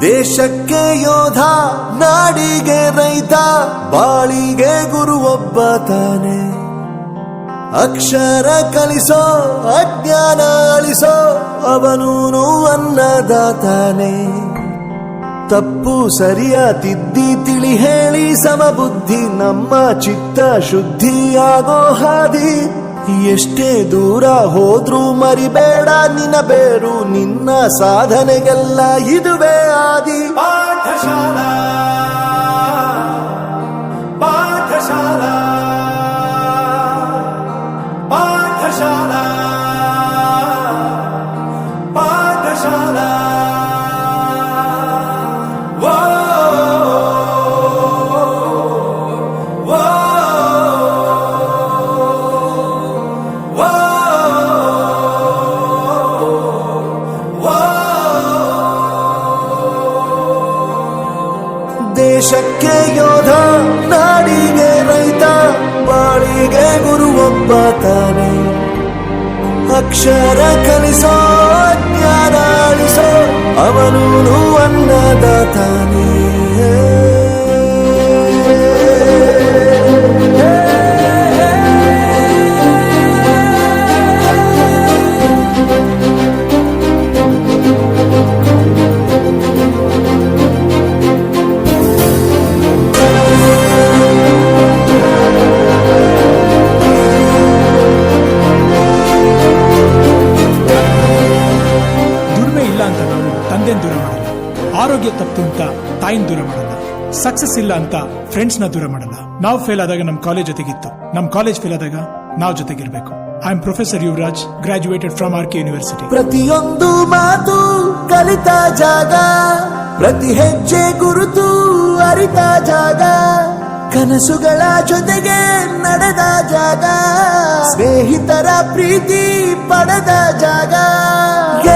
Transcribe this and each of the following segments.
ದೇಶಕ್ಕೆ ಯೋಧ, ನಾಡಿಗೆ ರೈತ, ಬಾಳಿಗೆ ಗುರು ಒಬ್ಬ ತಾನೆ. ಅಕ್ಷರ ಕಲಿಸೋ, ಅಜ್ಞಾನ ಅಳಿಸೋ, ಅವನೂನು ಅನ್ನದಾತಾನೆ. ತಪ್ಪು ಸರಿಯ ತಿದ್ದಿ ತಿಳಿ ಹೇಳಿ ಸಮಬುದ್ಧಿ ನಮ್ಮ ಚಿತ್ತ ಶುದ್ಧಿಯಾಗೋ ಹಾದಿ. ಎಷ್ಟೇ ದೂರ ಹೋದ್ರೂ ಮರಿಬೇಡ ನಿನ್ನ ಬೇರು, ನಿನ್ನ ಸಾಧನೆಗೆಲ್ಲ ಇದುವೇ ಆದಿ. ಪಾಠಶಾಲಾ ಪಾಠಶಾಲಾ ಪಾಠಶಾಲಾ ಪಾಠಶಾಲಾ. ದೇಶಕ್ಕೆ ಯೋಧ, ನಾಡಿಗೆ ರೈತ, ಬಾಳಿಗೆ ಗುರು ಒಬ್ಬ ತಾನೆ. ಅಕ್ಷರ ಕಲಿಸೋ, ಜ್ಞಾನ ಅಳಿಸೋ, ಅವನೂನು ಅನ್ನದಾತಾನೆ. ತಂದೆನ್ ದೂರ ಮಾಡಲ್ಲ, ಆರೋಗ್ಯ ತಪ್ಪು ಅಂತ ತಾಯಿನ ದೂರ ಮಾಡಲ್ಲ, ಸಕ್ಸಸ್ ಇಲ್ಲ ಅಂತ ಫ್ರೆಂಡ್ಸ್ ನ ದೂರ ಮಾಡಲ್ಲ. ನಾವು ಫೇಲ್ ಆದಾಗ ನಮ್ ಕಾಲೇಜ್ ಜೊತೆಗಿತ್ತು, ನಮ್ ಕಾಲೇಜ್ ಫೇಲ್ ಆದಾಗ ನಾವು ಜೊತೆಗಿರ್ಬೇಕು. I am professor Yuvaraj, graduated from RK university. ಪ್ರತಿಯೊಂದು ಮಾತು ಕಲಿತ ಜಾಗ, ಪ್ರತಿ ಹೆಜ್ಜೆ ಗುರುತು ಅರಿತ ಜಾಗ, ಕನಸುಗಳ ಜೊತೆಗೆ ನಡೆದ ಜಾಗ, ಸ್ನೇಹಿತರ ಪ್ರೀತಿ ಪಡೆದ ಜಾಗ.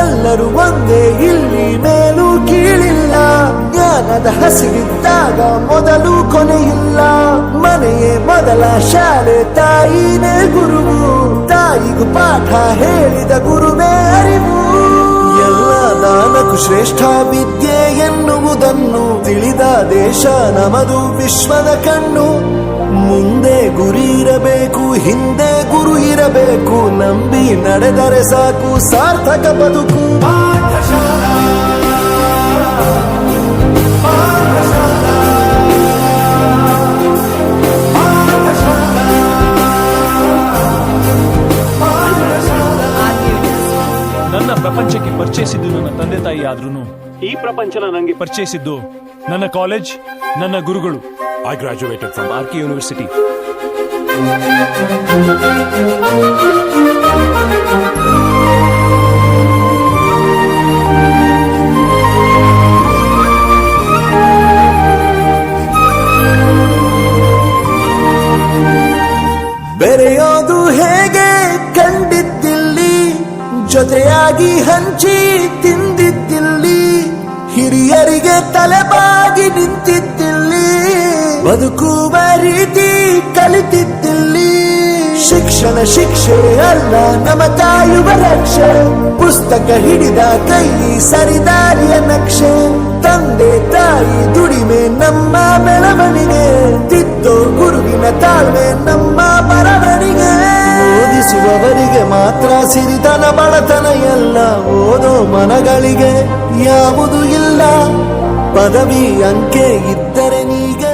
ಎಲ್ಲರೂ ಒಂದೇ ಇಲ್ಲಿ, ಮೇಲೂ ಕೀಳಿಲ್ಲ. ಜ್ಞಾನದ ಹಸಿವಿದ್ದಾಗ ಮೊದಲು ಕೊನೆಯಿಲ್ಲ. ಮನೆಯೇ ಮೊದಲ ಶಾಲೆ, ತಾಯಿನೇ ಗುರುವು, ತಾಯಿಗೂ ಪಾಠ ಹೇಳಿದ ಗುರುವೇ ಅರಿವು. ಎಲ್ಲ ದಾನಕ್ಕೂ ಶ್ರೇಷ್ಠ ವಿದ್ಯೆ ಎನ್ನುವುದನ್ನು ತಿಳಿದ ದೇಶ ನಮದು, ವಿಶ್ವದ ಕಣ್ಣು. ಮುಂದೆ ಗುರಿ ಇರಬೇಕು, ಹಿಂದೆ ಗುರು ಇರಬೇಕು, ನಂಬಿ ನಡೆದರೆ ಸಾಕು ಸಾರ್ಥಕ ಬದುಕು. ಪಾಠಶಾಲಾ ಪಾಠಶಾಲಾ ಪಾಠಶಾಲಾ ಪಾಠಶಾಲಾ. ನನ್ನ ಪ್ರಪಂಚಕ್ಕೆ ಪರಿಚಯಿಸಿದ್ದು ನನ್ನ ತಂದೆ ತಾಯಿ ಆದ್ರೂ ಈ ಪ್ರಪಂಚನ ನನಗೆ ಪರಿಚಯಿಸಿದ್ದು ನನ್ನ ಕಾಲೇಜ್, ನನ್ನ ಗುರುಗಳು. I graduated from RK university. ಬೆರೆಯೋದು ಹೇಗೆ ಕಂಡಿದ್ದಿಲ್ಲಿ, ಜೊತೆಯಾಗಿ ಹಂಚಿ ತಿಂದಿದ್ದಿಲ್ಲಿ, ಹಿರಿಯರಿಗೆ ತಲೆಬಾಗಿ ನಿಂತಿದ್ದಿಲ್ಲಿ, ಬದುಕುವ ರೀತಿ ಕಲಿತಿದ್ದಿಲ್ಲಿ. ಶಿಕ್ಷಣ ಶಿಕ್ಷೆ ಅಲ್ಲ ನಮ ಕಾಯುವ ರಕ್ಷೆ, ಪುಸ್ತಕ ಹಿಡಿದ ಕೈ ಸರಿದಾರಿಯ ನಕ್ಷೆ. ತಂದೆ ತಾಯಿ ದುಡಿಮೆ ನಮ್ಮ ಬೆಳವಣಿಗೆ, ತಿದ್ದೋ ಗುರುವಿನ ತಾಳ್ಮೆ ನಮ್ಮ ಬರವಣಿಗೆ. ಓದಿಸುವವರಿಗೆ ಮಾತ್ರ ಸಿರಿತನ ಬಡತನ ಎಲ್ಲ, ಓದೋ ಮನಗಳಿಗೆ ಯಾವುದು ಇಲ್ಲ. ಪದವಿ ಅಂಕೆ ಇದ್ದರೆ ನೀಗೆ